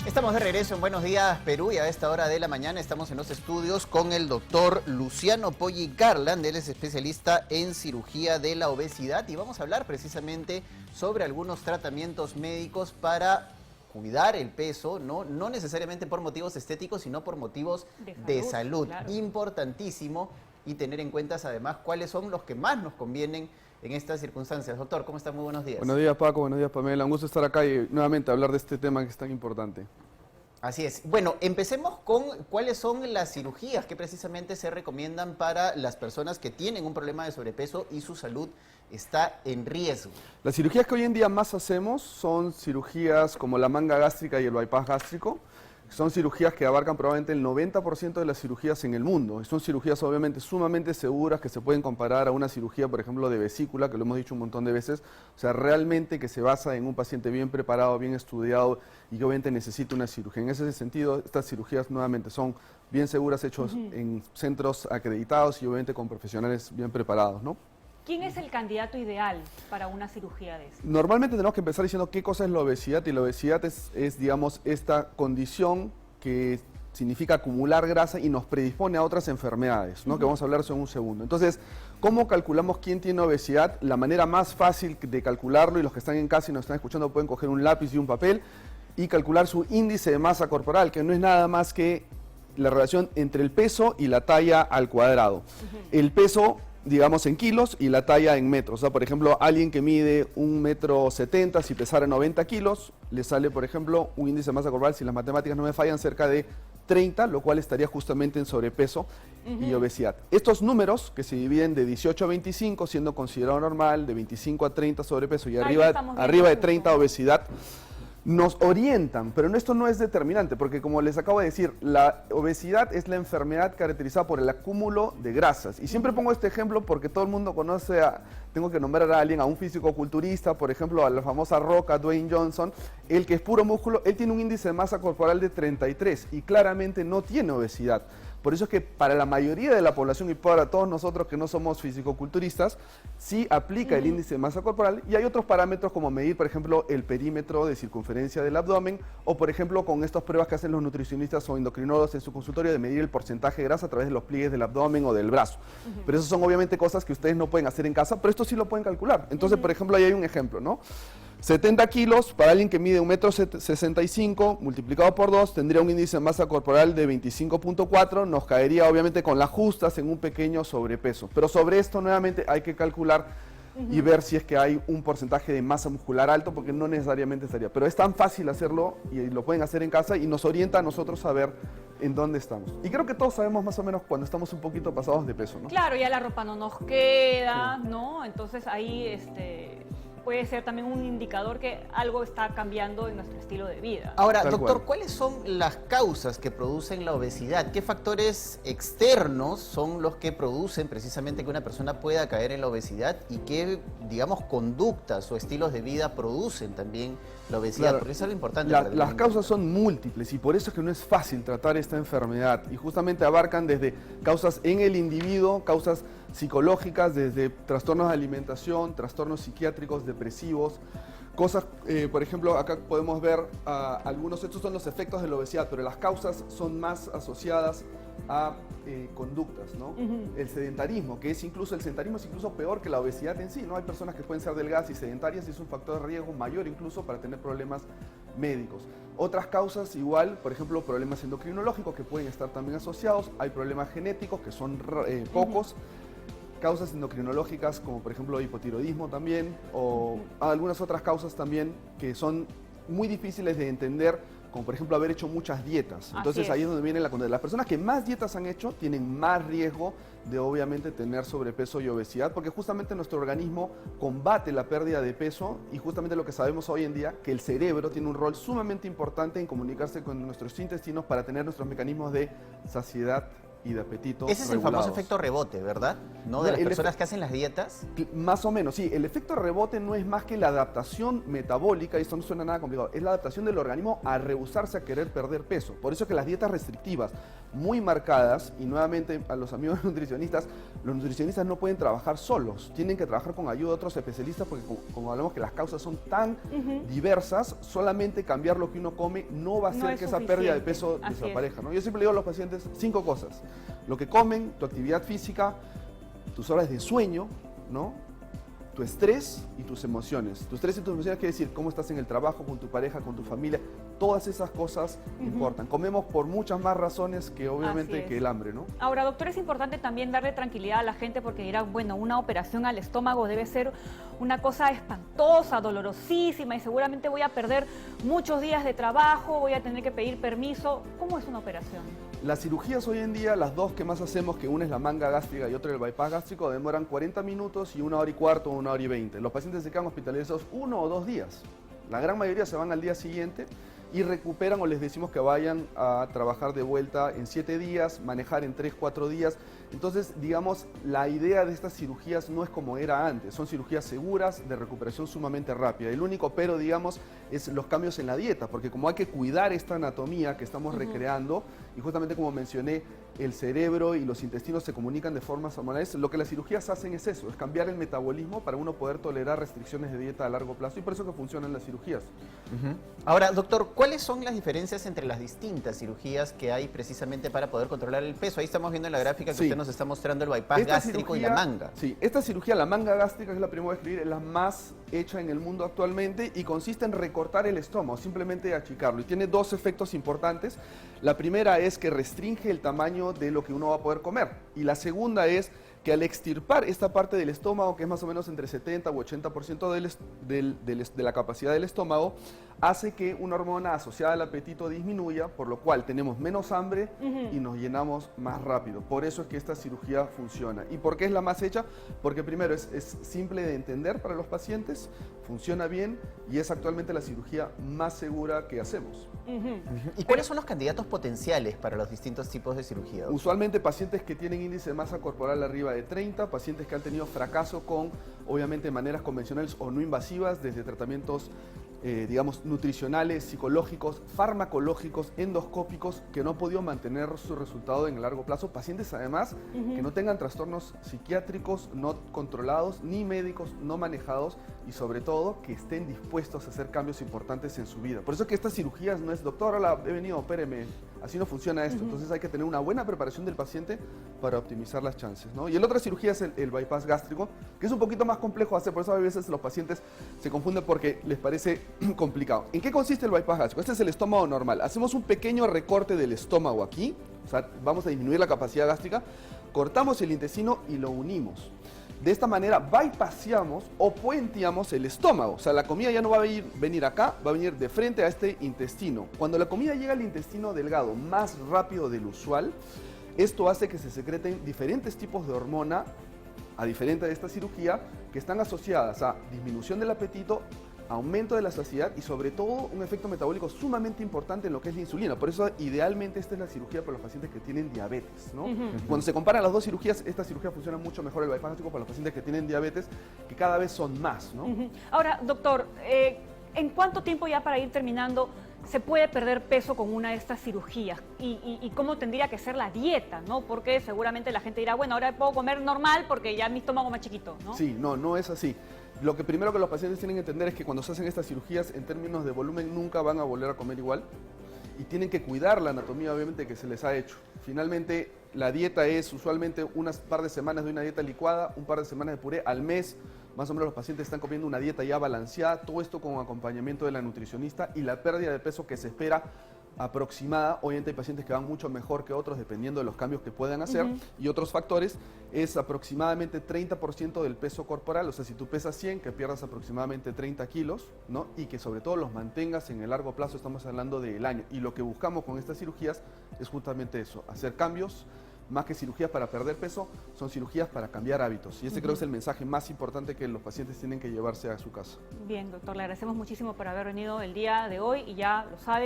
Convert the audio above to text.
Estamos de regreso en Buenos Días Perú y a esta hora de la mañana estamos en los estudios con el doctor Luciano Poggi Garland. Él es especialista en cirugía de la obesidad y vamos a hablar precisamente sobre algunos tratamientos médicos para cuidar el peso, no necesariamente por motivos estéticos, sino por motivos de salud. Claro. Importantísimo, y tener en cuenta además cuáles son los que más nos convienen en estas circunstancias. Doctor, ¿cómo está? Muy buenos días. Buenos días, Paco. Buenos días, Pamela. Un gusto estar acá y nuevamente hablar de este tema que es tan importante. Así es. Bueno, empecemos con cuáles son las cirugías que precisamente se recomiendan para las personas que tienen un problema de sobrepeso y su salud está en riesgo. Las cirugías que hoy en día más hacemos son cirugías como la manga gástrica y el bypass gástrico. Son cirugías que abarcan probablemente el 90% de las cirugías en el mundo. Son cirugías obviamente sumamente seguras que se pueden comparar a una cirugía, por ejemplo, de vesícula, que lo hemos dicho un montón de veces. O sea, realmente que se basa en un paciente bien preparado, bien estudiado y que obviamente necesita una cirugía. En ese sentido, estas cirugías nuevamente son bien seguras, hechos en centros acreditados y obviamente con profesionales bien preparados, ¿no? ¿Quién es el candidato ideal para una cirugía de eso? Normalmente tenemos que empezar diciendo qué cosa es la obesidad, y la obesidad es digamos, esta condición que significa acumular grasa y nos predispone a otras enfermedades, ¿no? Que vamos a hablar eso en un segundo. Entonces, ¿cómo calculamos quién tiene obesidad? La manera más fácil de calcularlo, y los que están en casa y nos están escuchando pueden coger un lápiz y un papel y calcular su índice de masa corporal, que no es nada más que la relación entre el peso y la talla al cuadrado. El peso, digamos, en kilos y la talla en metros. O sea, por ejemplo, alguien que mide 1,70 m, si pesara 90 kilos, le sale, por ejemplo, un índice de masa corporal, si las matemáticas no me fallan, cerca de 30, lo cual estaría justamente en sobrepeso y obesidad. Estos números, que se dividen de 18 a 25, siendo considerado normal, de 25 a 30 sobrepeso y arriba de 30 obesidad, nos orientan, pero esto no es determinante, porque como les acabo de decir, la obesidad es la enfermedad caracterizada por el acúmulo de grasas. Y siempre pongo este ejemplo porque todo el mundo conoce tengo que nombrar a alguien, a un físico-culturista, por ejemplo, a la famosa Roca, Dwayne Johnson, el que es puro músculo, él tiene un índice de masa corporal de 33 y claramente no tiene obesidad. Por eso es que para la mayoría de la población y para todos nosotros que no somos fisicoculturistas, sí aplica el índice de masa corporal, y hay otros parámetros como medir, por ejemplo, el perímetro de circunferencia del abdomen, o por ejemplo con estas pruebas que hacen los nutricionistas o endocrinólogos en su consultorio de medir el porcentaje de grasa a través de los pliegues del abdomen o del brazo. Pero eso son obviamente cosas que ustedes no pueden hacer en casa, pero esto sí lo pueden calcular. Entonces, por ejemplo, ahí hay un ejemplo, ¿no? 70 kilos para alguien que mide 1,65 m, multiplicado por 2, tendría un índice de masa corporal de 25.4, nos caería obviamente con las justas en un pequeño sobrepeso. Pero sobre esto nuevamente hay que calcular y ver si es que hay un porcentaje de masa muscular alto, porque no necesariamente estaría. Pero es tan fácil hacerlo y lo pueden hacer en casa y nos orienta a nosotros a ver en dónde estamos. Y creo que todos sabemos más o menos cuando estamos un poquito pasados de peso, ¿no? Claro, ya la ropa no nos queda, ¿no? Entonces ahí puede ser también un indicador que algo está cambiando en nuestro estilo de vida. Ahora, doctor, ¿cuáles son las causas que producen la obesidad? ¿Qué factores externos son los que producen precisamente que una persona pueda caer en la obesidad? ¿Y qué, digamos, conductas o estilos de vida producen también la obesidad? Claro, porque eso es lo importante. Las causas son múltiples y por eso es que no es fácil tratar esta enfermedad. Y justamente abarcan desde causas en el individuo, causas psicológicas, desde trastornos de alimentación, trastornos psiquiátricos, depresivos, cosas, por ejemplo, acá podemos ver algunos, estos son los efectos de la obesidad, pero las causas son más asociadas a conductas, ¿no? El sedentarismo, que es incluso, el sedentarismo es incluso peor que la obesidad en sí, ¿no? Hay personas que pueden ser delgadas y sedentarias y es un factor de riesgo mayor incluso para tener problemas médicos. Otras causas igual, por ejemplo, problemas endocrinológicos que pueden estar también asociados, hay problemas genéticos que son pocos, causas endocrinológicas como por ejemplo hipotiroidismo también, o algunas otras causas también que son muy difíciles de entender, como por ejemplo haber hecho muchas dietas. Entonces ahí es donde viene la conducta. Las personas que más dietas han hecho tienen más riesgo de obviamente tener sobrepeso y obesidad, porque justamente nuestro organismo combate la pérdida de peso y justamente lo que sabemos hoy en día, que el cerebro tiene un rol sumamente importante en comunicarse con nuestros intestinos para tener nuestros mecanismos de saciedad y de apetito Ese es regulados. El famoso efecto rebote, ¿verdad? ¿No? De las personas que hacen las dietas. Más o menos, sí. El efecto rebote no es más que la adaptación metabólica, y esto no suena nada complicado, es la adaptación del organismo a rehusarse a querer perder peso. Por eso es que las dietas restrictivas, muy marcadas, y nuevamente a los amigos nutricionistas, los nutricionistas no pueden trabajar solos, tienen que trabajar con ayuda de otros especialistas porque como hablamos que las causas son tan diversas, solamente cambiar lo que uno come no va a hacer que esa pérdida de peso desaparezca, ¿no? Yo siempre le digo a los pacientes 5 cosas: lo que comen, tu actividad física, tus horas de sueño, ¿no? Tu estrés y tus emociones. Tu estrés y tus emociones quiere decir cómo estás en el trabajo, con tu pareja, con tu familia. Todas esas cosas importan. Comemos por muchas más razones que obviamente que el hambre, ¿no? Ahora, doctor, es importante también darle tranquilidad a la gente porque dirán, bueno, una operación al estómago debe ser una cosa espantosa, dolorosísima y seguramente voy a perder muchos días de trabajo, voy a tener que pedir permiso. ¿Cómo es una operación? Las cirugías hoy en día, las dos que más hacemos, que una es la manga gástrica y otra el bypass gástrico, demoran 40 minutos y 1 hora y cuarto o 1 hora y 20. Los pacientes se quedan hospitalizados 1 o 2 días. La gran mayoría se van al día siguiente y recuperan, o les decimos que vayan a trabajar de vuelta en 7 días, manejar en 3, 4 días. Entonces, digamos, la idea de estas cirugías no es como era antes, son cirugías seguras, de recuperación sumamente rápida. El único pero, digamos, es los cambios en la dieta, porque como hay que cuidar esta anatomía que estamos recreando, y justamente como mencioné, el cerebro y los intestinos se comunican de formas hormonales, lo que las cirugías hacen es eso, es cambiar el metabolismo para uno poder tolerar restricciones de dieta a largo plazo, y por eso que funcionan las cirugías. Ahora, doctor, ¿cuáles son las diferencias entre las distintas cirugías que hay precisamente para poder controlar el peso? Ahí estamos viendo en la gráfica que usted nos está mostrando el bypass gástrico y la manga. Sí, esta cirugía, la manga gástrica, que es la primera vez que escribir, es la más hecha en el mundo actualmente y consiste en recortar el estómago, simplemente achicarlo. Y tiene 2 efectos importantes. La primera es que restringe el tamaño de lo que uno va a poder comer. Y la segunda es que al extirpar esta parte del estómago, que es más o menos entre 70 u 80% de la capacidad del estómago, hace que una hormona asociada al apetito disminuya, por lo cual tenemos menos hambre y nos llenamos más rápido. Por eso es que esta cirugía funciona. ¿Y por qué es la más hecha? Porque primero es simple de entender para los pacientes, funciona bien y es actualmente la cirugía más segura que hacemos. ¿Y cuáles son los candidatos potenciales para los distintos tipos de cirugía, doctor? Usualmente pacientes que tienen índice de masa corporal arriba de 30, pacientes que han tenido fracaso con, obviamente, maneras convencionales o no invasivas, desde tratamientos, digamos, nutricionales, psicológicos, farmacológicos, endoscópicos, que no han podido mantener su resultado en el largo plazo. Pacientes, además, que no tengan trastornos psiquiátricos no controlados, ni médicos no manejados, y sobre todo, que estén dispuestos a hacer cambios importantes en su vida. Por eso es que estas cirugías no es, doctor, hola, he venido, opéreme. Así no funciona esto. Entonces hay que tener una buena preparación del paciente para optimizar las chances, ¿no? Y la otra cirugía es el bypass gástrico, que es un poquito más complejo de hacer, por eso a veces los pacientes se confunden porque les parece complicado. ¿En qué consiste el bypass gástrico? Este es el estómago normal. Hacemos un pequeño recorte del estómago aquí, o sea, vamos a disminuir la capacidad gástrica, cortamos el intestino y lo unimos. De esta manera bypaseamos o puenteamos el estómago. O sea, la comida ya no va a venir acá, va a venir de frente a este intestino. Cuando la comida llega al intestino delgado más rápido del usual, esto hace que se secreten diferentes tipos de hormona, a diferencia de esta cirugía, que están asociadas a disminución del apetito, aumento de la saciedad y sobre todo un efecto metabólico sumamente importante en lo que es la insulina. Por eso idealmente esta es la cirugía para los pacientes que tienen diabetes, ¿no? Cuando se comparan las dos cirugías, esta cirugía funciona mucho mejor, el bypass gástrico, para los pacientes que tienen diabetes, que cada vez son más, ¿no? Ahora, doctor, ¿en cuánto tiempo, ya para ir terminando, se puede perder peso con una de estas cirugías? ¿Y cómo tendría que ser la dieta, ¿no? Porque seguramente la gente dirá, bueno, ahora puedo comer normal porque ya mi estómago más chiquito, ¿no? Sí, no es así. Lo que primero que los pacientes tienen que entender es que cuando se hacen estas cirugías, en términos de volumen, nunca van a volver a comer igual. Y tienen que cuidar la anatomía, obviamente, que se les ha hecho. Finalmente, la dieta es usualmente unas par de semanas de una dieta licuada, un par de semanas de puré al mes. Más o menos los pacientes están comiendo una dieta ya balanceada, todo esto con acompañamiento de la nutricionista, y la pérdida de peso que se espera aproximada, obviamente hay pacientes que van mucho mejor que otros dependiendo de los cambios que puedan hacer, y otros factores, es aproximadamente 30% del peso corporal. O sea, si tú pesas 100, que pierdas aproximadamente 30 kilos, ¿no? Y que sobre todo los mantengas en el largo plazo, estamos hablando del año. Y lo que buscamos con estas cirugías es justamente eso, hacer cambios. Más que cirugías para perder peso, son cirugías para cambiar hábitos. Y ese creo que es el mensaje más importante que los pacientes tienen que llevarse a su casa. Bien, doctor, le agradecemos muchísimo por haber venido el día de hoy y ya lo sabe.